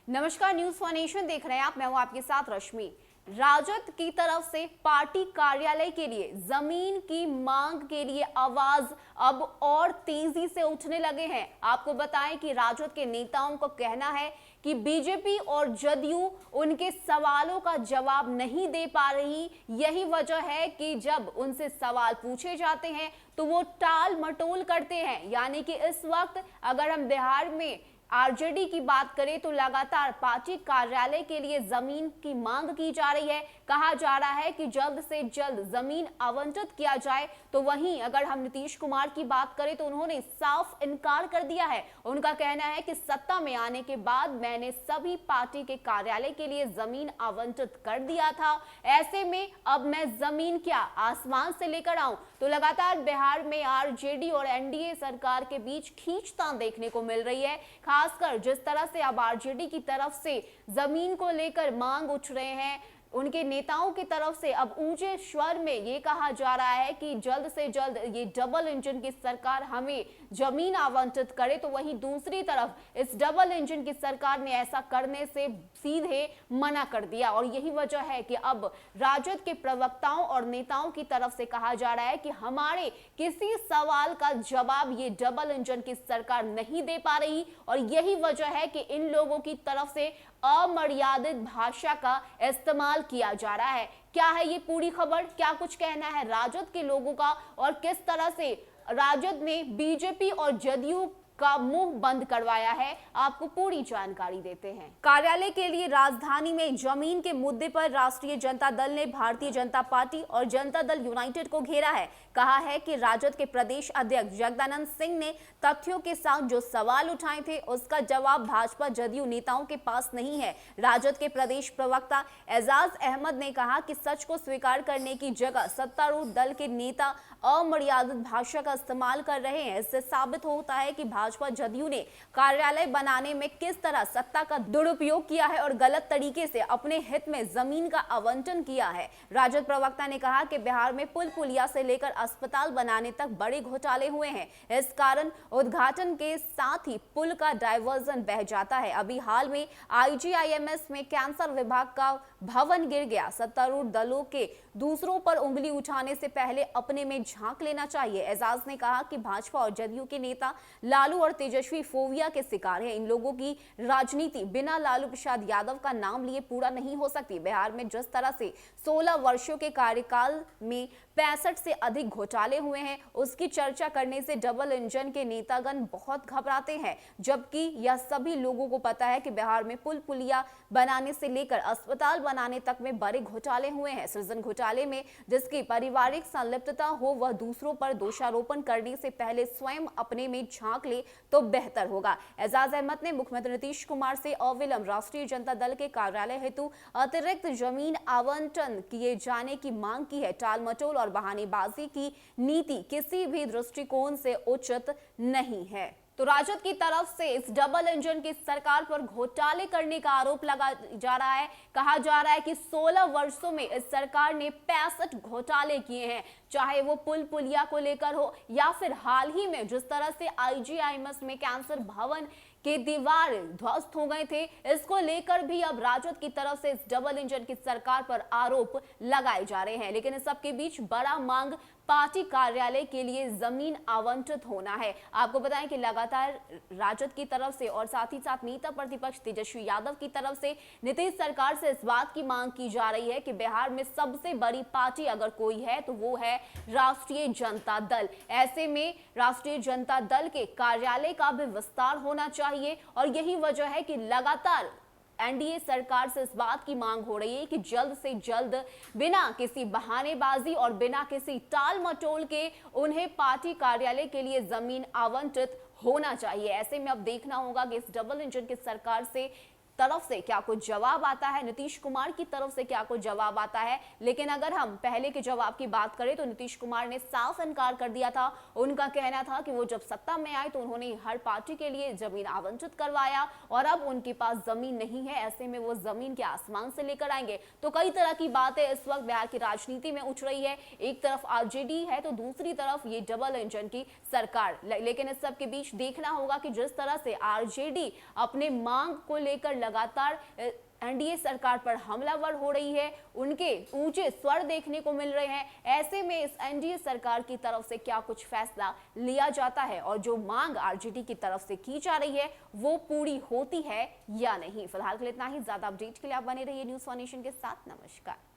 नमस्कार, news for nation देख रहे हैं आप। मैं हूं आपके साथ रश्मि। राजद की तरफ से पार्टी कार्यालय के लिए जमीन की मांग के लिए आवाज अब और तेजी से उठने लगे हैं। आपको बताएं कि राजद के नेताओं को कहना है कि बीजेपी और जदयू उनके सवालों का जवाब नहीं दे पा रही। यही वजह है कि जब उनसे सवाल पूछे जाते हैं तो वो टाल मटोल करते हैं। यानी कि इस वक्त अगर हम बिहार में आरजेडी की बात करें तो लगातार पार्टी कार्यालय के लिए जमीन की मांग की जा रही है। कहा जा रहा है कि जल्द से जल्द जमीन आवंटित किया जाए। तो वहीं अगर हम नीतीश कुमार की बात करें तो उन्होंने साफ इनकार कर दिया है। उनका कहना है कि सत्ता में आने के बाद मैंने सभी पार्टी के कार्यालय के लिए जमीन आवंटित कर दिया था। ऐसे में अब मैं जमीन क्या आसमान से लेकर आऊं? तो लगातार बिहार में आरजेडी और एनडीए सरकार के बीच खींचतान देखने को मिल रही है। खासकर जिस तरह से अब आरजेडी की तरफ से जमीन को लेकर मांग उठ रहे हैं, उनके नेताओं की तरफ से अब ऊंचे स्वर में ये कहा जा रहा है कि जल्द से जल्द ये डबल इंजन की सरकार हमें जमीन आवंटित करे। तो वहीं दूसरी तरफ इस डबल इंजन की सरकार ने ऐसा करने से सीधे मना कर दिया। और यही वजह है कि अब राजद के प्रवक्ताओं और नेताओं की तरफ से कहा जा रहा है कि हमारे किसी सवाल का जवाब ये डबल इंजन की सरकार नहीं दे पा रही। और यही वजह है कि इन लोगों की तरफ से अमर्यादित भाषा का इस्तेमाल किया जा रहा है। क्या है ये पूरी खबर? क्या कुछ कहना है राजद के लोगों का और किस तरह से राजद ने बीजेपी और जदयू का मुंह बंद करवाया है, आपको पूरी जानकारी देते हैं। कार्यालय के लिए राजधानी में जमीन के मुद्दे पर राष्ट्रीय जनता दल ने भारतीय जनता पार्टी और जनता दल यूनाइटेड को घेरा है। कहा है कि राजद के प्रदेश अध्यक्ष जगदानंद सिंह ने तथ्यों के साथ जो सवाल उठाए थे उसका जवाब भाजपा जदयू नेताओं के पास नहीं है। राजद के प्रदेश प्रवक्ता एजाज अहमद ने कहा कि सच को स्वीकार करने की जगह सत्तारूढ़ दल के नेता अमर्यादित भाषा का इस्तेमाल कर रहे हैं। इससे साबित होता है कि भाजपा जदयू ने कार्यालय बनाने में किस तरह सत्ता का दुरुपयोग किया है और गलत तरीके से अपने हित में जमीन का आवंटन किया है। राजद प्रवक्ता ने कहा कि बिहार में पुल पुलिया से लेकर अस्पताल बनाने तक बड़े घोटाले हुए हैं। इस कारण उद्घाटन के साथ ही पुल का डायवर्जन बह जाता है। अभी हाल में आईजीआईएमएस में कैंसर विभाग का भवन गिर गया। सत्तारूढ़ दलों के दूसरों पर उंगली उठाने से पहले अपने में झांक लेना चाहिए। एजाज ने कहा कि भाजपा और जदयू के नेता लालू और तेजस्वी फोबिया के शिकार हैं। इन लोगों की राजनीति बिना लालू प्रसाद यादव का नाम लिए पूरा नहीं हो सकती। बिहार में जिस तरह से 16 वर्षों के कार्यकाल में 65 से अधिक घोटाले हुए हैं, उसकी चर्चा करने से डबल इंजन के नेतागण बहुत घबराते हैं। जबकि यह सभी लोगों को पता है कि बिहार में पुल पुलिया बनाने से लेकर अस्पताल बनाने तक में बड़े घोटाले हुए हैं। सृजन घोटाले में जिसकी पारिवारिक संलिप्तता हो वह दूसरों पर दोषारोपण करने से पहले स्वयं अपने में झांक ले तो बेहतर होगा। एजाज अहमद ने मुख्यमंत्री नीतीश कुमार से अविलंब राष्ट्रीय जनता दल के कार्यालय हेतु अतिरिक्त जमीन आवंटन किए जाने की मांग की है। टाल मटोल और बहानेबाजी की नीति किसी भी दृष्टिकोण से उचित नहीं है। तो राजद की तरफ से इस डबल इंजन की सरकार पर घोटाले करने का आरोप लगा जा रहा है। कहा जा रहा है कि 16 वर्षों में इस सरकार ने 65 घोटाले किए हैं, चाहे वो पुल पुलिया को लेकर हो या फिर हाल ही में जिस तरह से आईजीआईएमएस में कैंसर भवन के दीवार ध्वस्त हो गए थे। इसको लेकर भी अब राजद की तरफ से इस डबल इंजन की सरकार पर आरोप लगाए जा रहे हैं। लेकिन इस सबके बीच बड़ा मांग पार्टी कार्यालय के लिए जमीन आवंटित होना है। आपको बताएं कि लगातार राजद की तरफ से और साथ ही साथ नेता प्रतिपक्ष तेजस्वी यादव की तरफ से नीतीश सरकार से इस बात की मांग की जा रही है कि बिहार में सबसे बड़ी पार्टी अगर कोई है तो वो है राष्ट्रीय जनता दल। ऐसे में राष्ट्रीय जनता दल के कार्यालय का भी विस्तार होना चाहिए। और यही वजह है कि लगातार एनडीए सरकार से इस बात की मांग हो रही है कि जल्द से जल्द बिना किसी बहानेबाजी और बिना किसी टाल मटोल के उन्हें पार्टी कार्यालय के लिए जमीन आवंटित होना चाहिए। ऐसे में अब देखना होगा कि इस डबल इंजन की सरकार से तरफ से क्या कुछ जवाब आता है, नीतीश कुमार की तरफ से क्या कुछ जवाब आता है। लेकिन अगर हम पहले के जवाब की बात करें तो नीतीश कुमार ने साफ इनकार कर दिया था। उनका कहना था कि वो जब सत्ता में आए तो उन्होंने हर पार्टी के लिए जमीन आवंटित करवाया और अब उनके पास जमीन नहीं है। ऐसे में वो जमीन के आसमान से लेकर आएंगे। तो कई तरह की बातें इस वक्त बिहार की राजनीति में उठ रही है। एक तरफ आरजेडी है तो दूसरी तरफ ये डबल इंजन की सरकार। लेकिन इस सब के बीच देखना होगा कि जिस तरह से आरजेडी अपने मांग को लेकर लगातार एनडीए सरकार पर हमलावर हो रही है, उनके ऊंचे स्वर देखने को मिल रहे हैं। ऐसे में इस एनडीए सरकार की तरफ से क्या कुछ फैसला लिया जाता है और जो मांग आरजेडी की तरफ से की जा रही है वो पूरी होती है या नहीं। फिलहाल के लिए इतना ही। ज्यादा अपडेट के लिए आप बने रहिए न्यूज़ 1 नेशन के साथ। नमस्कार।